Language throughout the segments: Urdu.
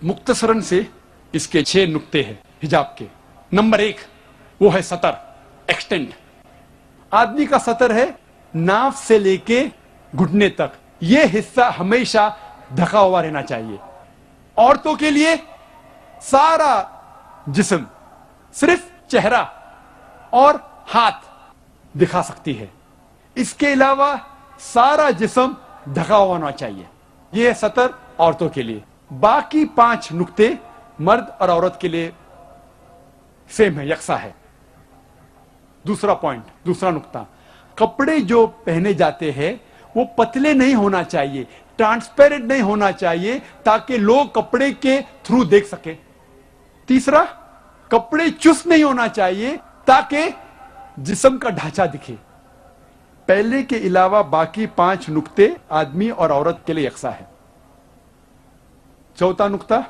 مختصراً سے اس کے 6 نقطے ہیں حجاب کے. نمبر 1 وہ ہے سطر، ایکسٹینڈ. آدمی کا سطر ہے ناف سے لے کے گھٹنے تک، یہ حصہ ہمیشہ ڈھکا ہوا رہنا چاہیے. عورتوں کے لیے سارا جسم، صرف چہرہ اور ہاتھ دکھا سکتی ہے، اس کے علاوہ سارا جسم ڈھکا ہوا ہونا چاہیے. یہ ہے سطر عورتوں کے لیے. باقی 5 نقطے مرد اور عورت کے لیے سیم ہے، یکساں ہے. دوسرا پوائنٹ، دوسرا نقطہ، کپڑے جو پہنے جاتے ہیں وہ پتلے نہیں ہونا چاہیے، ٹرانسپیرنٹ نہیں ہونا چاہیے تاکہ لوگ کپڑے کے تھرو دیکھ سکیں. تیسرا، کپڑے چست نہیں ہونا چاہیے تاکہ جسم کا ڈھانچہ دکھے. پہلے کے علاوہ باقی 5 نقطے آدمی اور عورت کے لیے یکساں ہے. چوتھا نقطہ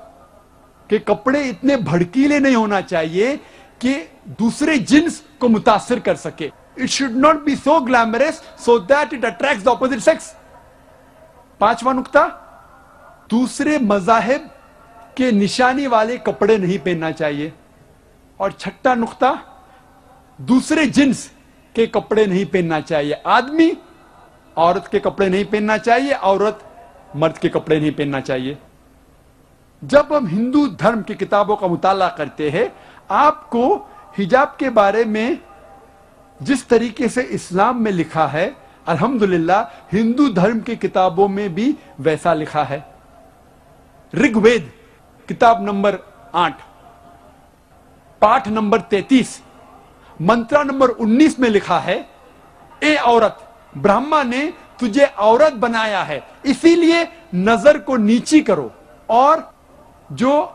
کہ کپڑے اتنے بھڑکیلے نہیں ہونا چاہیے کہ دوسرے جنس کو متاثر کر سکے. It should not be so glamorous so that it attracts the opposite sex. 5واں نقطہ، دوسرے مذاہب کے نشانی والے کپڑے نہیں پہننا چاہیے. اور 6واں نقطہ، دوسرے جنس کے کپڑے نہیں پہننا چاہیے. آدمی عورت کے کپڑے نہیں پہننا چاہیے، عورت مرد کے کپڑے نہیں پہننا چاہیے. جب ہم ہندو دھرم کی کتابوں کا مطالعہ کرتے ہیں، آپ کو حجاب کے بارے میں جس طریقے سے اسلام میں لکھا ہے، الحمدللہ ہندو دھرم کی کتابوں میں بھی ویسا لکھا ہے. رگ وید کتاب نمبر 8 پاٹھ نمبر 33 منترا نمبر 19 میں لکھا ہے، اے عورت، برہما نے تجھے عورت بنایا ہے، اسی لیے نظر کو نیچی کرو اور جو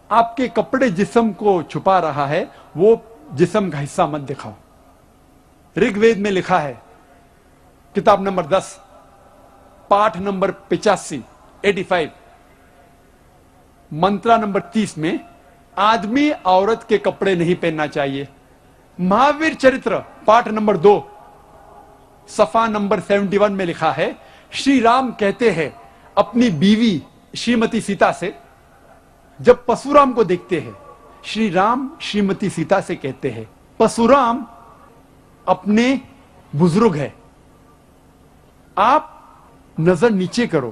آپ کے کپڑے جسم کو چھپا رہا ہے وہ جسم کا حصہ مت دکھاؤ. رگ وید میں لکھا ہے کتاب نمبر 10 پاٹھ نمبر 85 منترا نمبر 30 میں آدمی عورت کے کپڑے نہیں پہننا چاہیے. مہاویر چرتر پاٹھ نمبر 2 صفحہ نمبر 71 میں لکھا ہے، شری رام کہتے ہیں اپنی بیوی شریمتی سیتا سے، جب پرشورام کو دیکھتے ہیں، شری رام شریمتی سیتا سے کہتے ہیں، پرشورام اپنے بزرگ ہے، آپ نظر نیچے کرو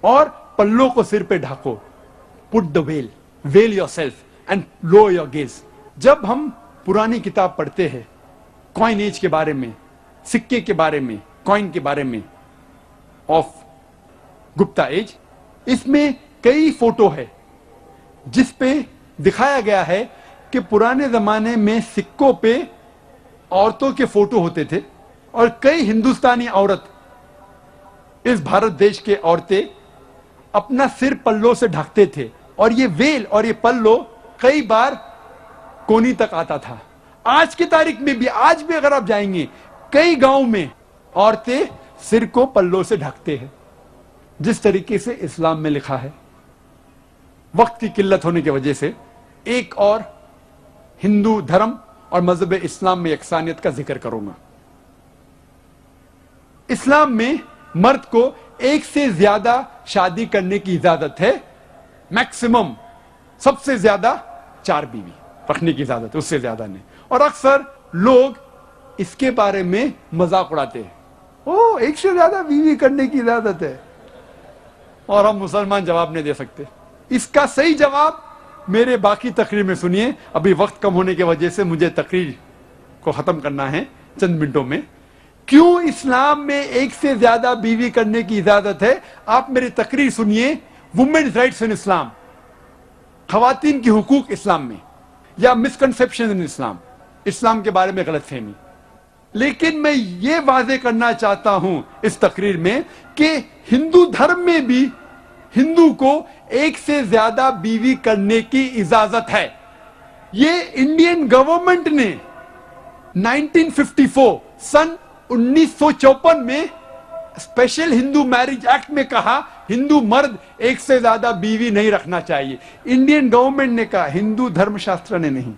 اور پلوں کو سر پہ ڈھانکو. Put the veil, veil yourself and lower your gaze. جب ہم پرانی کتاب پڑھتے ہیں کوائن ایج کے بارے میں، سکے کے بارے میں، کوائن کے بارے میں آف گپتا ایج، اس میں کئی فوٹو ہے جس پہ دکھایا گیا ہے کہ پرانے زمانے میں سکوں پہ عورتوں کے فوٹو ہوتے تھے اور کئی ہندوستانی عورت، اس بھارت دیش کے عورتیں اپنا سر پلوں سے ڈھکتے تھے اور یہ ویل اور یہ پلو کئی بار کونی تک آتا تھا. آج کی تاریخ میں بھی، آج بھی اگر آپ جائیں گے کئی گاؤں میں عورتیں سر کو پلوں سے ڈھکتے ہیں جس طریقے سے اسلام میں لکھا ہے. وقت کی قلت ہونے کی وجہ سے ایک اور ہندو دھرم اور مذہب اسلام میں یکسانیت کا ذکر کروں گا. اسلام میں مرد کو 1 سے زیادہ شادی کرنے کی اجازت ہے، میکسیمم سب سے زیادہ 4 بیوی رکھنے کی اجازت ہے، اس سے زیادہ نہیں. اور اکثر لوگ اس کے بارے میں مذاق اڑاتے ہیں، 1 سے زیادہ بیوی کرنے کی اجازت ہے، اور ہم مسلمان جواب نہیں دے سکتے. اس کا صحیح جواب میرے باقی تقریر میں سنیے. ابھی وقت کم ہونے کی وجہ سے مجھے تقریر کو ختم کرنا ہے چند منٹوں میں. کیوں اسلام میں 1 سے زیادہ بیوی کرنے کی اجازت ہے؟ آپ میری تقریر سنیے، وومنز رائٹس ان اسلام، خواتین کی حقوق اسلام میں، یا مسکنسیپشن ان اسلام، اسلام کے بارے میں غلط فہمی. لیکن میں یہ واضح کرنا چاہتا ہوں اس تقریر میں کہ ہندو دھرم میں بھی ہندو کو 1 سے زیادہ بیوی کرنے کی اجازت ہے. یہ انڈین گورنمنٹ نے 1954 سن 1954 میں اسپیشل ہندو میرج ایکٹ میں کہا ہندو مرد 1 سے زیادہ بیوی نہیں رکھنا چاہیے. انڈین گورنمنٹ نے کہا، ہندو دھرم شاستر نے نہیں.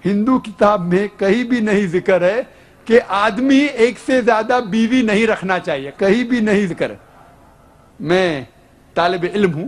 ہندو کتاب میں کہیں بھی نہیں ذکر ہے کہ آدمی 1 سے زیادہ بیوی نہیں رکھنا چاہیے، کہیں بھی نہیں ذکر ہے. میں طالب علم ہوں،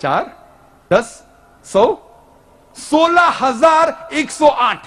4, 10, 100, 16,108।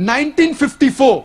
1954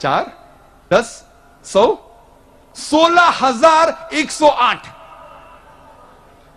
4, 10, 100, 16,108।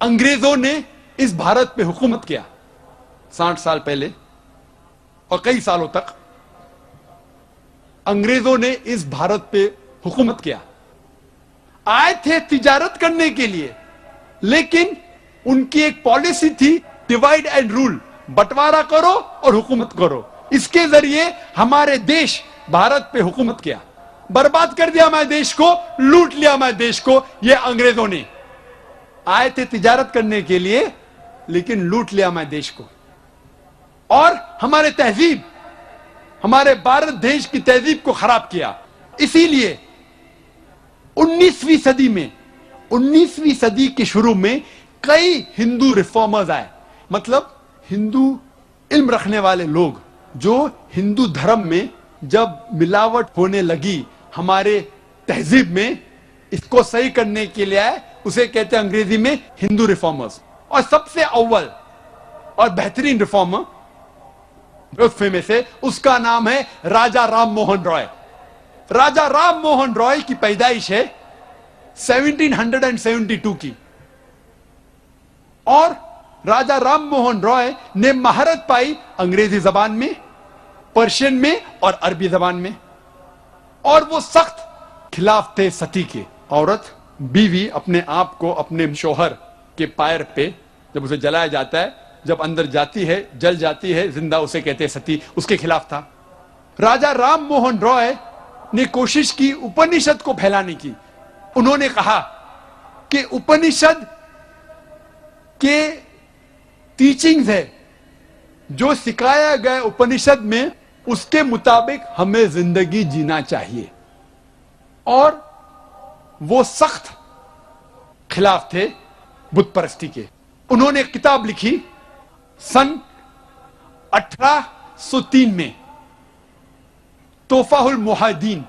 انگریزوں نے اس بھارت پہ حکومت کیا 60 سال پہلے اور کئی سالوں تک انگریزوں نے اس بھارت پہ حکومت کیا. آئے تھے تجارت کرنے کے لیے, لیکن ان کی ایک پالیسی تھی ڈیوائڈ اینڈ رول, بٹوارا کرو اور حکومت کرو. اس کے ذریعے ہمارے دیش بھارت پہ حکومت کیا, برباد کر دیا ہمارے دیش کو, لوٹ لیا ہمارے دیش کو. یہ انگریزوں نے آئے تھے تجارت کرنے کے لیے, لیکن لوٹ لیا ہمارے دیش کو, اور ہمارے تہذیب, ہمارے بھارت دیش کی تہذیب کو خراب کیا. اسی لیے 19ویں صدی میں, 19ویں صدی کے شروع میں کئی ہندو ریفارمرز آئے, مطلب ہندو علم رکھنے والے لوگ جو ہندو دھرم میں جب ملاوٹ ہونے لگی ہمارے تہذیب میں, اس کو صحیح کرنے کے لیے آئے. اسے کہتے ہیں انگریزی میں ہندو ریفارمرز. اور سب سے اول اور بہترین ریفارمر بہت فیمس ہے, اس کا نام ہے راجا رام موہن رائے. راجا رام موہن رائے کی پیدائش ہے 1772 کی, اور راجا رام موہن رائے نے مہارت پائی انگریزی زبان میں, پرشین میں اور عربی زبان میں. اور وہ سخت خلاف تھے ستی کے. عورت بیوی اپنے آپ کو اپنے شوہر کے پیر پہ جب اسے جلایا جاتا ہے, جب اندر جاتی ہے جل جاتی ہے زندہ, اسے کہتے ہیں ستی. اس کے خلاف تھا. راجا رام موہن رائے نے کوشش کی اپنشد کو پھیلانے کی. انہوں نے کہا کہ اپنشد کے ٹیچنگز ہے, جو سکھایا گیا اپنشد میں, اس کے مطابق ہمیں زندگی جینا چاہیے. اور وہ سخت خلاف تھے بت پرستی کے. انہوں نے ایک کتاب لکھی سن 1803 میں, تحفہ الموحدین,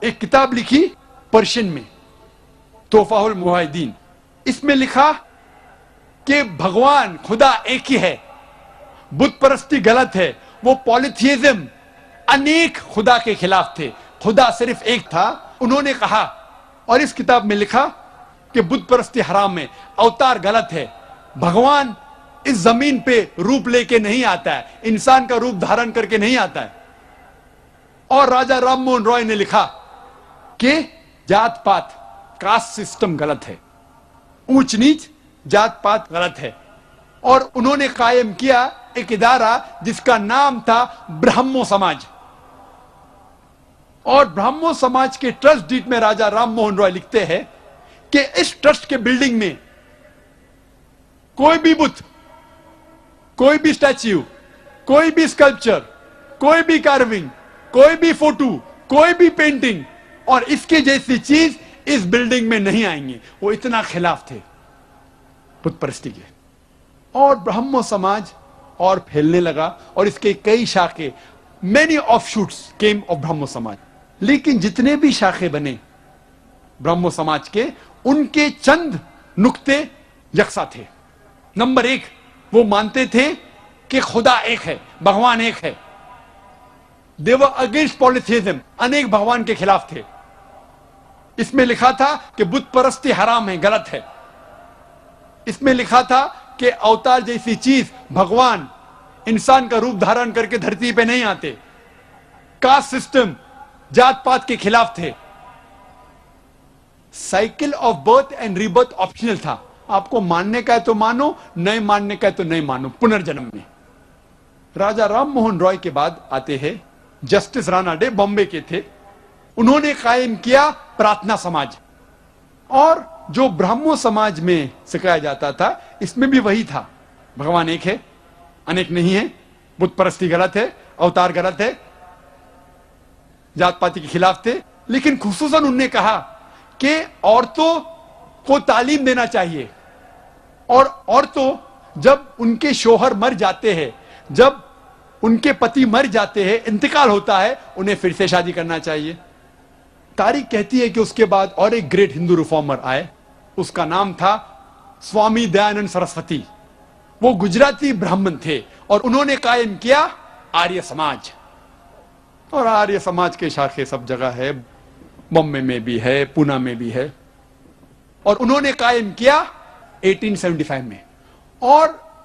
ایک کتاب لکھی پرشین میں, تحفہ الموحدین. اس میں لکھا کہ بھگوان خدا ایک ہی ہے, بت پرستی غلط ہے. وہ پولیتھیزم, انیک خدا کے خلاف تھے, خدا صرف ایک تھا. انہوں نے کہا, اور اس کتاب میں لکھا کہ بت پرستی حرام ہے, اوتار غلط ہے, بھگوان اس زمین پہ روپ لے کے نہیں آتا ہے, انسان کا روپ دھارن کر کے نہیں آتا ہے. اور راجا رام موہن رائے نے لکھا کہ جات پات, کاسٹ سسٹم غلط ہے, اونچ نیچ جات پات غلط ہے. اور انہوں نے قائم کیا ایک ادارہ جس کا نام تھا برہمو سماج. اور برہمو سماج کے ٹرسٹ ڈیٹ میں راجا رام موہن رائے لکھتے ہیں کہ اس ٹرسٹ کے بلڈنگ میں کوئی بھی بت, کوئی بھی اسٹیچو, کوئی بھی اسکلپچر, کوئی بھی کارونگ, کوئی بھی فوٹو, کوئی بھی پینٹنگ اور اس کے جیسی چیز اس بلڈنگ میں نہیں آئیں گے. وہ اتنا خلاف تھے بت پرستی کے. اور برہمو سماج اور پھیلنے لگا, اور اس کے کئی شاخے, many offshoots came of Brahmo سماج. لیکن جتنے بھی شاخے بنے برہمو سماج کے, ان کے چند نقطے یکساں تھے. نمبر 1, وہ مانتے تھے کہ خدا ایک ہے, بھگوان ایک ہے. They were against polytheism, انیک بھگوان کے خلاف تھے. اس میں لکھا تھا کہ بت پرستی حرام ہے, غلط ہے. اس میں لکھا تھا کہ اوتار جیسی چیز, بھگوان انسان کا روپ دھارن کر کے دھرتی پہ نہیں آتے. کاسٹ سسٹم, جات پات کے خلاف تھے. Cycle of birth and rebirth optional تھا, آپ کو ماننے کا ہے تو مانو, نہیں ماننے کا ہے تو نہیں مانو, پنرجنم میں. راجا رام موہن رائے کے بعد آتے ہیں جسٹس رانا ڈے, بامبے کے تھے. انہوں نے قائم کیا پراتھنا سماج. اور جو برہمو سماج میں سکھایا جاتا تھا, اس میں بھی وہی تھا, بھگوان ایک ہے, انیک نہیں ہے, بت پرستی غلط ہے, اوتار غلط ہے, جات پاتی کے خلاف تھے. لیکن خصوصاً انہوں نے کہا کہ عورتوں کو تعلیم دینا چاہیے, اور عورتوں جب ان کے شوہر مر جاتے ہیں, جب ان کے پتی مر جاتے ہیں, انتقال ہوتا ہے, انہیں پھر سے شادی کرنا چاہیے. تاریخ کہتی ہے کہ اس کے بعد اور ایک گریٹ ہندو ریفارمر آئے, اس کا نام تھا سوامی دیانند سرسوتی. وہ گجراتی برہمن تھے, اور انہوں نے قائم کیا آریہ سماج. اور آریہ سماج کے شاخے سب جگہ ہے, بمبے میں بھی ہے, پونا میں بھی ہے. اور انہوں نے قائم کیا 1875 میں. اور